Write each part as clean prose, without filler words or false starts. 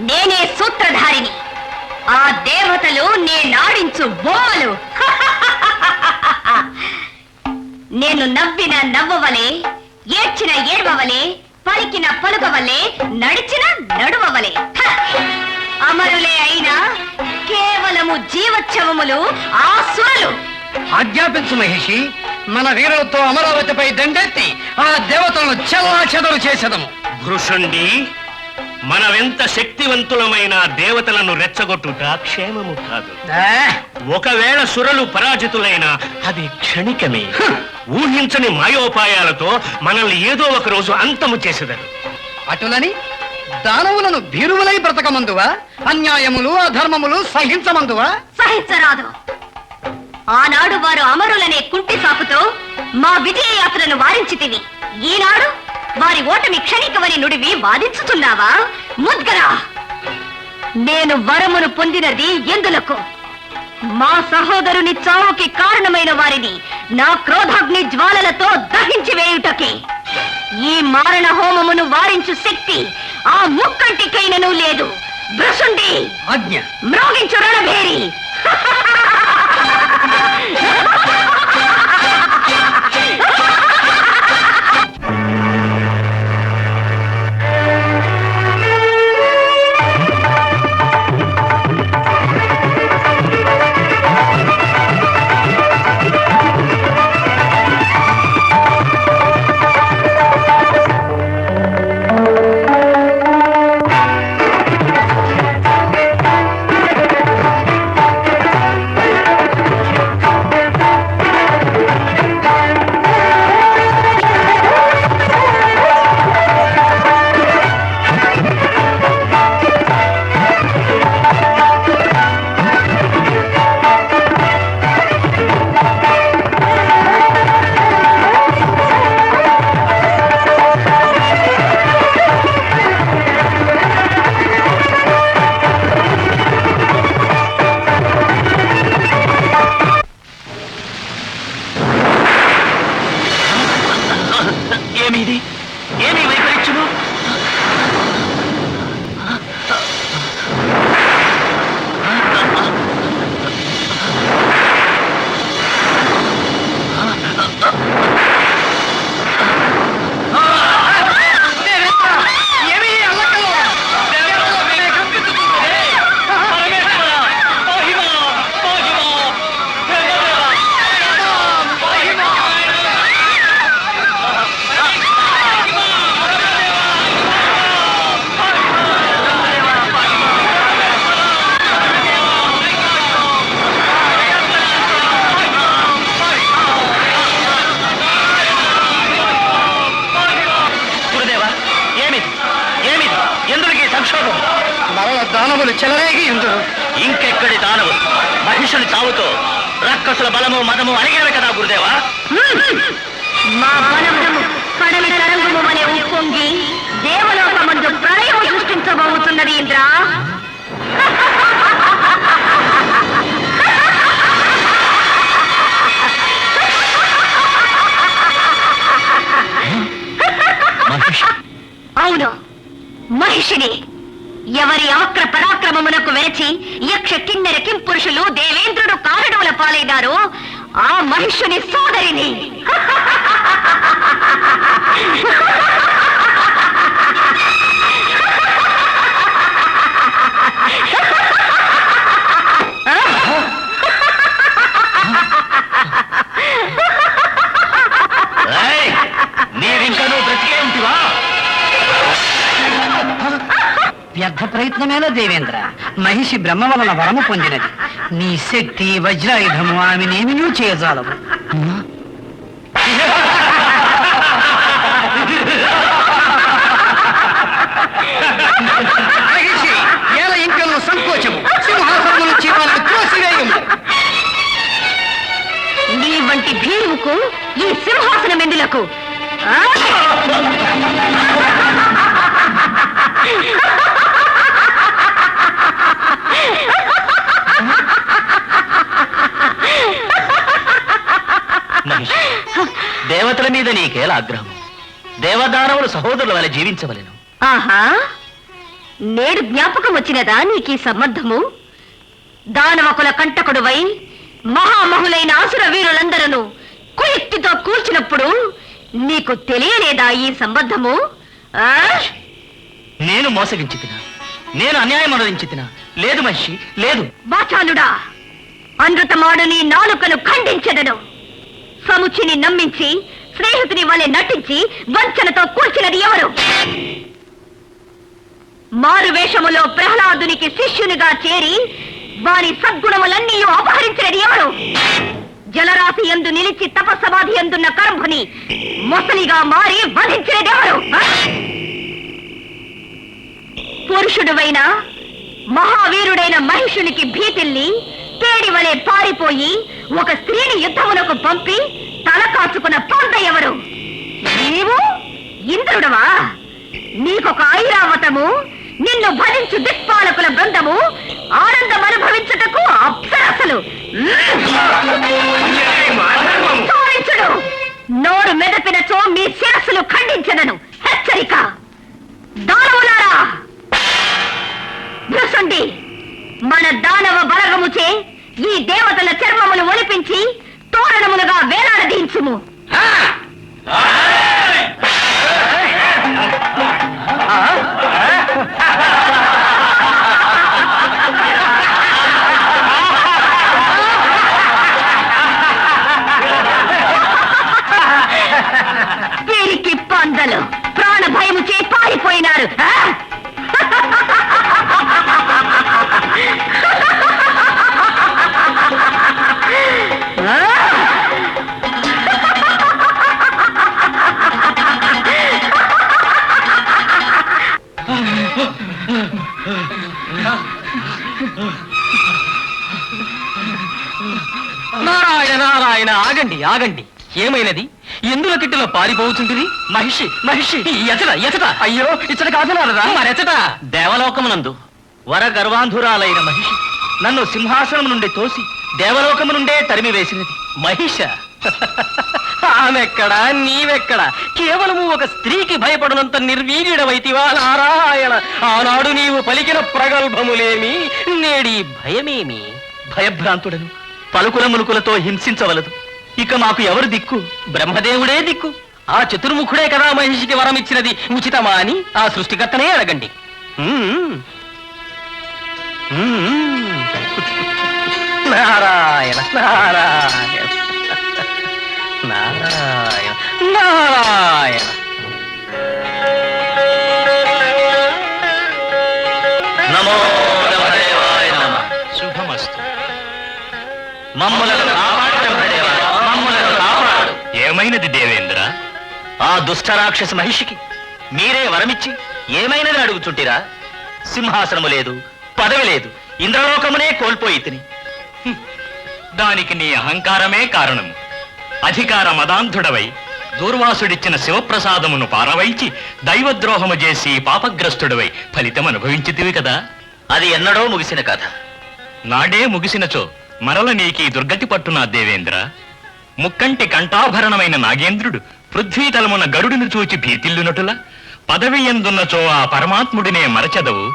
నేనే సూత్రధారిని. ఆ దేవతలు నేనాడించు బొమ్మలు. నేను నవ్విన నవ్వవలే, ఏడ్చిన ఏడ్వవలే, పలికిన పలుకవలే, నడిచిన నడువవలే. అమరులే అయినా కేవలము జీవోత్సవములు ఆసురులు. ఆజ్ఞాపించు మహిషి, మన వీరులతో అమరావతిపై దండెత్తి ఆ దేవతలను చెల్లాచెదరు చేసదము. భృషుండి, మనమెంత శక్తివంతులమైన దేవతలను రెచ్చగొట్టుట క్షేమము కాదు. ఒకవేళ సురలు పరాజితులైనా అది క్షణికమే. ఊహించని మాయోపాయాలతో మనల్ని ఏదో ఒక రోజు అంతము చేసేదరు. అటులని దానవులను భీరువులై బ్రతకమందువా? అన్యాయములు అధర్మములు సహించమందువా? సహించరాదు. ఆనాడు వారు అమరులనే కుంటి సాకుతో మా విజయ యాత్రను వారించితివి. ఈనాడు వారి ఓటమి క్షణికవని నుడివి వాదించుతున్నావా? ముద్గరా, నేను వరమును పొందినది ఎందులకు? మా సహోదరుని చావుకి కారణమైన వారిని నా క్రోధాగ్ని జ్వాలలతో దహించి వేయుటకి. ఈ మారణ హోమమును వారించు శక్తి ఆ ముక్కంటికైనను లేదు. భృషుండి, ఆజ్ఞ. మ్రోగించు రణభేరి. దానవులు చెలరేగి ఉందరు. ఇంకెక్కడి దానవులు? మహిషుని చావుతో రక్కసుల బలము మదము అణిగినవి కదా గురుదేవా. మా బలము కడలి తరంగము అనే ఉప్పొంగి దేవలోకమందు ప్రళయం సృష్టించబోతున్నది ఇంద్ర. అవును, మహిషిని. ఎవరి అవక్ర పరాక్రమమునకు వెరచి యక్ష కిన్నెర కింపురుషులు దేవేంద్రుడు కారణముల పాలైనారు ఆ మహిషుని సోదరిని. నీవింకనూ బ్రతికే ఉంటివా? వ్యర్థ ప్రయత్నమేలా దేవేంద్ర. మహిషి బ్రహ్మ వలన వరము పొందినది. నీ శక్తి వజ్రాయుధము ఆమెనేమీ చేయజాలవు. మహిషి ఏల ఇంకలను సంకోచము సింహాసనము నుంచి వాళ్ళకు త్రోసివేయము. నీ వంటి భీరువుకు ఈ సింహాసనం ఎందులకు? దేవతల మీద నీకేలా ఆగ్రహం? దేవదానవులు సహోదరుల వల్ల జీవించవలెను. ఆహా, నేడు జ్ఞాపకం వచ్చినదా నీకు ఈ సంబంధము? దానవకుల కంటకుడువై మహామహులైన అసుర వీరులందరూ కుయుక్తితో కూల్చినప్పుడు నీకు తెలియలేదా ఈ సంబంధము? ఆ? నేను మోసగించి తినా, నేను అన్యాయం అనుభవించి తినా. లేదు మహిషి, లేదు. వాచాలుడా, అనృతమాడు నీ నాలుకను ఖండించెదను. సముచిని నమ్మించి స్నేహితుని వలె నటించి వంచనతో కూల్చినది ఎవరు? మారు వేషములో ప్రహ్లాదునికి శిష్యునిగా చేరి వారి సద్గుణములన్నీ అపహరించినది ఎవరు? జలరాశి యందు నిలిచి తపస్సమాధి యందున్న కరంభుని మొసలిగా మారి వధించినది ఎవరు? పురుషుడువైన మహావీరుడైన మహిషునికి భీతిల్లి తేడి వలె పారిపోయి ఒక స్త్రీని యుద్ధమునకు పంపి తల కాచుకున్న పొంద ఎవరు? నీవు ఇంద్రుడవా? నీకొక ఐరావతము, నిన్ను భరించు దిక్పాలకుల బృందము, ఆనందం అనుభవించుటకు అప్సరసలు. తోరించుడు, నోరు మెదపినచో మీ శిరస్సులు ఖండించదను. హెచ్చరిక. దానవులారా, భృశుండి, మన దానవ బలగముచే ఈ దేవతల చర్మములు ఒలిపించి తోరణములుగా వేలాడదీంచుము. వీరికి పందలు ప్రాణ భయము చే పారిపోయినారు. నారాయణ నారాయణ, ఆగండి ఆగండి. ఏమైనది? ఎందులో కిట్టలో పారిపోతుంటుంది? మహిషి మహిషి, ఎచట ఎచట. అయ్యో, ఇచ్చట కాదనాలరా? మరెచట. దేవలోకమునందు వర గర్వాంధురాలైన మహిషి నన్ను సింహాసనం నుండి తోసి దేవలోకము నుండే తరిమి వేసినది. మహిష ఆమెక్కడా, నీవెక్కడా? కేవలము ఒక స్త్రీకి భయపడినంత నిర్వీర్యుడవైతివా నారాయణ? ఆనాడు నీవు పలికిన ప్రగల్భములేమి, నేడి భయమేమి? భయభ్రాంతుడను, పలుకుల ములుకులతో హింసించవలదు. ఇక మాకు ఎవరు దిక్కు? బ్రహ్మదేవుడే దిక్కు. ఆ చతుర్ముఖుడే కదా మహిషికి వరం ఇచ్చినది. ఉచితమా అని ఆ సృష్టికర్తనే అడగండి. నారాయణ నారాయణ నారాయణ నారాయణ. నమో బ్రహ్మదేవాయ నమః. శుభమస్తు. మమ్ములను కాపాడు బ్రహ్మదేవా, మమ్ములను కాపాడు. ఏమైనది దేవేంద్ర? ఆ దుష్ట రాక్షస మహిషికి మీరే వరమిచ్చి ఏమైనది అడుగుచుంటిరా? సింహాసనము లేదు, పదవి లేదు, ఇంద్రలోకమునే కోల్పోయి తిని. దానికి నీ అహంకారమే కారణము. అధికార మదాంధుడవై దూర్వాసుడిచ్చిన శివప్రసాదమును పారవైచి దైవద్రోహము చేసి పాపగ్రస్తుడవై ఫలితం అనుభవించితివి కదా. అది ఎన్నడో ముగిసిన కథ. నాడే ముగిసినచో మరల నీకీ దుర్గతి పట్టునా దేవేంద్ర? ముక్కంటి కంఠాభరణమైన నాగేంద్రుడు పృథ్వీతలమున గరుడిని చూచి భీతిల్లునటుల పదవి ఎందున్నచో ఆ పరమాత్ముడినే మరచెదవు,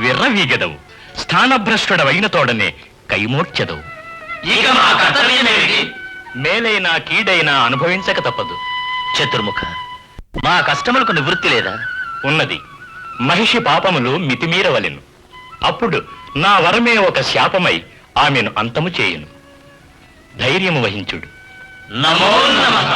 విర్రవీగెదవు. స్థానభ్రష్టుడవైన తోడనే కైమోడ్చెదవు. ఇక మా కర్తవ్యమేమిటి? మేలైనా కీడైనా అనుభవించక తప్పదు. చతుర్ముఖ, మా కష్టములకు నివృత్తి లేదా? ఉన్నది. మహిషి పాపములు మితిమీరవలెను. అప్పుడు నా వరమే ఒక శాపమై ఆమెను అంతము చేయును. ధైర్యము వహించుడు. నమో నమః.